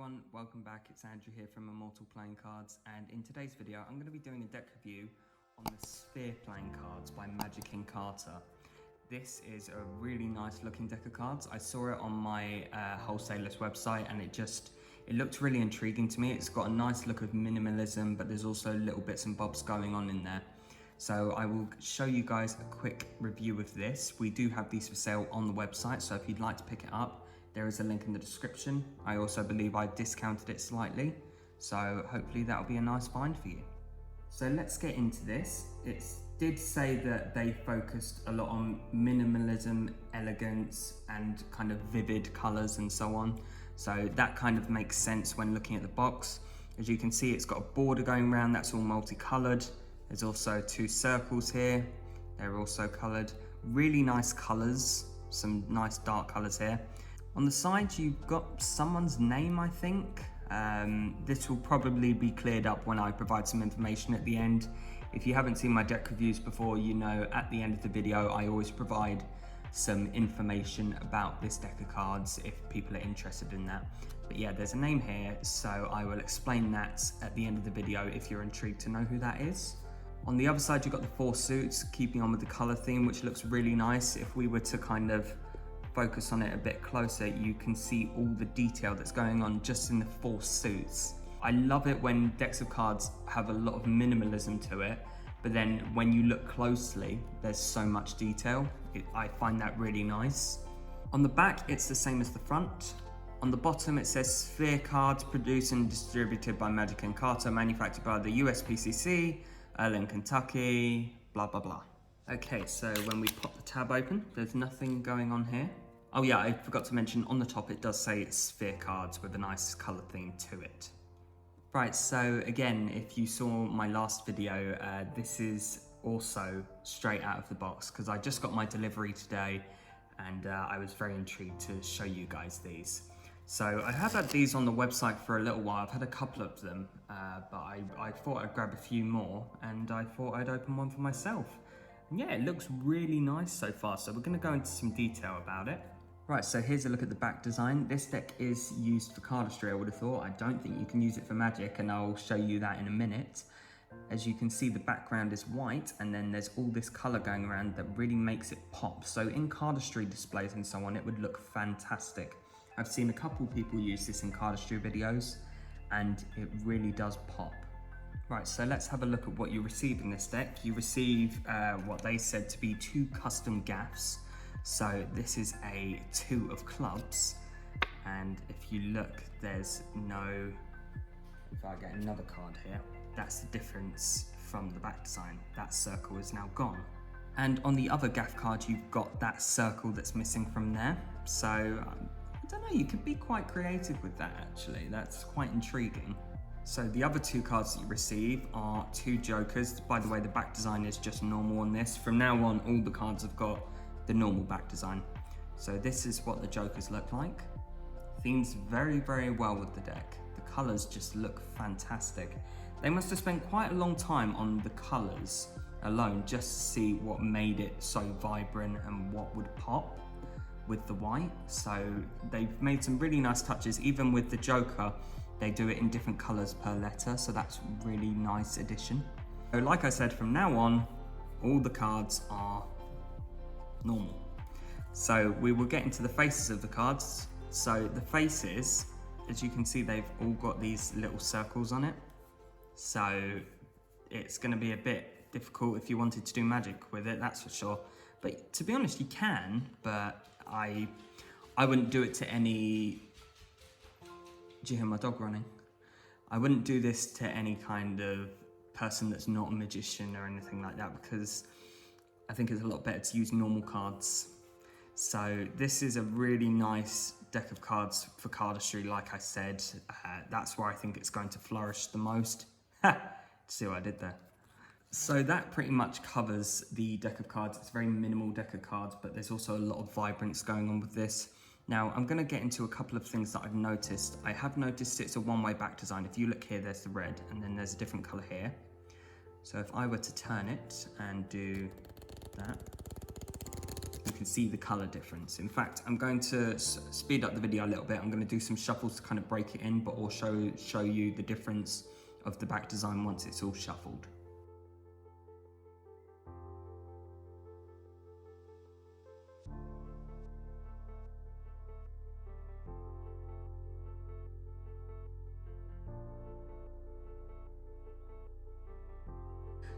everyone, welcome back. It's Andrew here from Immortal Playing Cards, and in today's video I'm going to be doing a deck review on the Sphere Playing Cards by Encarta. This is a really nice looking deck of cards. I saw it on my wholesaler's website and it looked really intriguing to me. It's got a nice look of minimalism, but there's also little bits and bobs going on in there. So I will show you guys a quick review of this. We do have these for sale on the website, so if you'd like to pick it up, there is a link in the description. I also believe I discounted it slightly, so hopefully that'll be a nice find for you. So let's get into this. It did say that they focused a lot on minimalism, elegance, and kind of vivid colors and so on. So that kind of makes sense when looking at the box. As you can see, it's got a border going around that's all multicolored. There's also two circles here. They're also colored. Really nice colors, some nice dark colors here. On the side, you've got someone's name, I think. This will probably be cleared up when I provide some information at the end. If you haven't seen my deck reviews before, you know at the end of the video, I always provide some information about this deck of cards if people are interested in that. But yeah, there's a name here, so I will explain that at the end of the video if you're intrigued to know who that is. On the other side, you've got the four suits, keeping on with the color theme, which looks really nice. If we were to kind of focus on it a bit closer, you can see all the detail that's going on just in the four suits. I love it when decks of cards have a lot of minimalism to it, but then when you look closely, there's so much detail. I find that really nice. On the back, it's the same as the front. On the bottom, it says Sphere Cards, produced and distributed by Encarta, manufactured by the USPCC, Earl, Kentucky, blah, blah, blah. Okay, so when we pop the tab open, there's nothing going on here. Oh yeah, I forgot to mention, on the top it does say it's Sphere Cards with a nice color theme to it. Right, so again, if you saw my last video, this is also straight out of the box because I just got my delivery today and I was very intrigued to show you guys these. So I have had these on the website for a little while. I've had a couple of them, but I thought I'd grab a few more and I thought I'd open one for myself. Yeah, it looks really nice so far, so we're going to go into some detail about it. Right, so here's a look at the back design. This deck is used for cardistry, I would have thought. I don't think you can use it for Magic, and I'll show you that in a minute. As you can see, the background is white, and then there's all this colour going around that really makes it pop. So in cardistry displays and so on, it would look fantastic. I've seen a couple people use this in cardistry videos, and it really does pop. Right, so let's have a look at what you receive in this deck. You receive what they said to be 2 custom gaffs. So this is a 2 of clubs. And if you look, there's no, if I get another card here, that's the difference from the back design. That circle is now gone. And on the other gaff card, you've got that circle that's missing from there. So, I don't know, you could be quite creative with that actually. That's quite intriguing. So the other 2 cards that you receive are 2 jokers. By the way, the back design is just normal on this. From now on, all the cards have got the normal back design. So this is what the jokers look like. Themes very, very well with the deck. The colors just look fantastic. They must have spent quite a long time on the colors alone just to see what made it so vibrant and what would pop with the white. So they've made some really nice touches. Even with the joker, they do it in different colors per letter, so that's a really nice addition. So like I said, from now on, all the cards are normal. So we will get into the faces of the cards. So the faces, as you can see, they've all got these little circles on it. So it's gonna be a bit difficult if you wanted to do magic with it, that's for sure. But to be honest, you can, but I wouldn't do it to any. Do you hear my dog running? I wouldn't do this to any kind of person that's not a magician or anything like that, because I think it's a lot better to use normal cards. So this is a really nice deck of cards for cardistry, like I said. That's where I think it's going to flourish the most. See what I did there? So that pretty much covers the deck of cards. It's a very minimal deck of cards, but there's also a lot of vibrance going on with this. Now, I'm going to get into a couple of things that I've noticed. I have noticed it's a one-way back design. If you look here, there's the red, and then there's a different color here. So if I were to turn it and do that, you can see the color difference. In fact, I'm going to speed up the video a little bit. I'm going to do some shuffles to kind of break it in, but also show you the difference of the back design once it's all shuffled.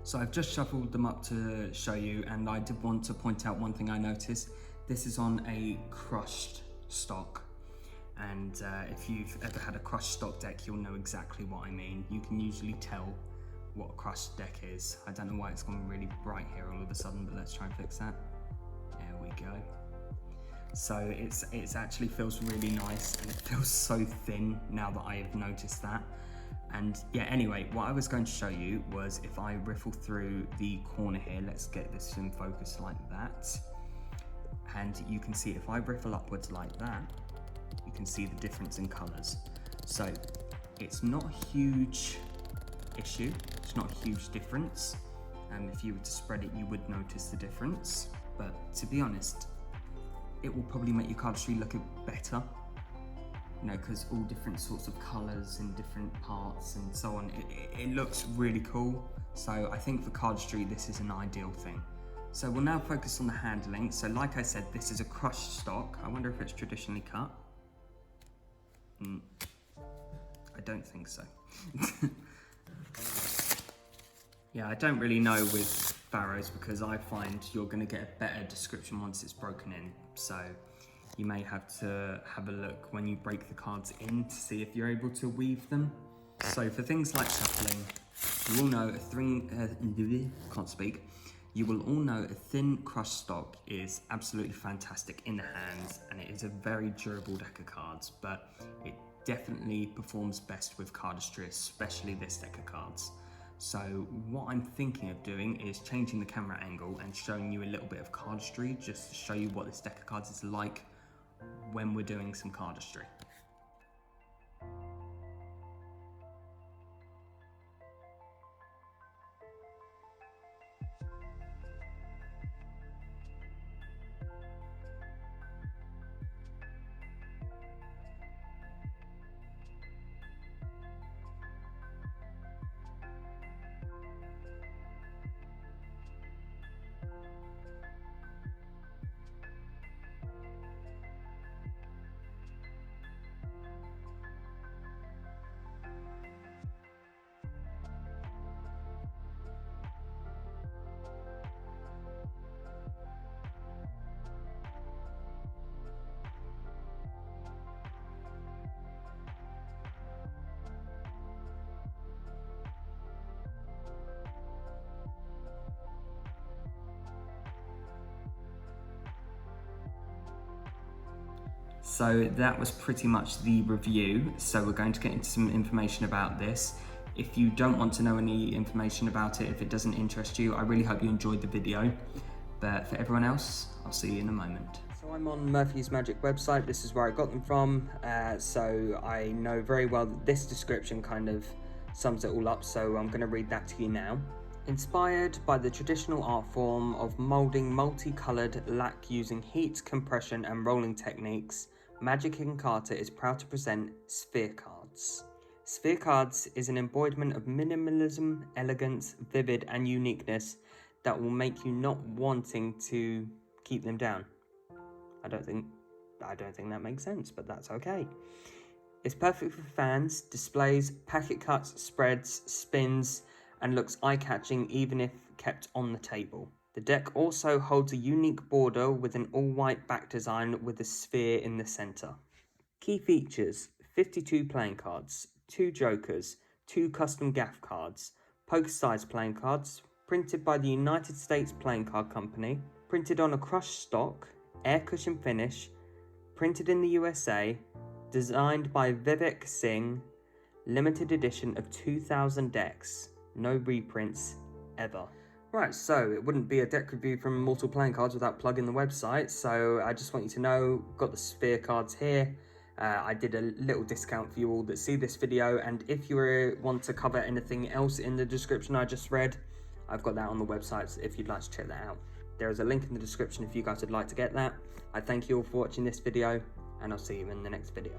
So I've just shuffled them up to show you, and I did want to point out one thing I noticed. This is on a crushed stock, and if you've ever had a crushed stock deck, you'll know exactly what I mean. You can usually tell what a crushed deck is. I don't know why it's gone really bright here all of a sudden, but let's try and fix that. There we go. So it's actually feels really nice, and it feels so thin now that I have noticed that. And yeah, anyway, what I was going to show you was if I riffle through the corner here, let's get this in focus like that. And you can see if I riffle upwards like that, you can see the difference in colors. So it's not a huge issue, it's not a huge difference. If you were to spread it, you would notice the difference. But to be honest, it will probably make your cardistry look better. You know, because all different sorts of colors in different parts and so on. It looks really cool. So I think for cardistry, this is an ideal thing. So we'll now focus on the handling. So like I said, this is a crushed stock. I wonder if it's traditionally cut. I don't think so. Yeah, I don't really know with Barrows, because I find you're gonna get a better description once it's broken in. So you may have to have a look when you break the cards in to see if you're able to weave them. So for things like shuffling, you all know You will all know a thin crushed stock is absolutely fantastic in the hands, and it is a very durable deck of cards, but it definitely performs best with cardistry, especially this deck of cards. So what I'm thinking of doing is changing the camera angle and showing you a little bit of cardistry, just to show you what this deck of cards is like when we're doing some cardistry. So that was pretty much the review. So we're going to get into some information about this. If you don't want to know any information about it, if it doesn't interest you, I really hope you enjoyed the video. But for everyone else, I'll see you in a moment. So I'm on Murphy's Magic website. This is where I got them from. So I know very well that this description kind of sums it all up. So I'm going to read that to you now. Inspired by the traditional art form of moulding multicolored lac using heat, compression and rolling techniques, Magic Encarta is proud to present Sphere Cards. Sphere Cards is an embodiment of minimalism, elegance, vivid and uniqueness that will make you not wanting to keep them down. I don't think that makes sense, but that's okay. It's perfect for fans, displays, packet cuts, spreads, spins, and looks eye-catching even if kept on the table. The deck also holds a unique border with an all-white back design with a sphere in the centre. Key features: 52 playing cards, 2 jokers, 2 custom gaff cards, poker-sized playing cards, printed by the United States Playing Card Company, printed on a crushed stock, air cushion finish, printed in the USA, designed by Vivek Singh, limited edition of 2,000 decks. No reprints ever. Right, so it wouldn't be a deck review from Immortal Playing Cards without plugging the website, so I just want you to know, got the Sphere cards here. I did a little discount for you all that see this video, and if you want to cover anything else in the description I just read, I've got that on the website if you'd like to check that out. There is a link in the description if you guys would like to get that. I thank you all for watching this video, and I'll see you in the next video.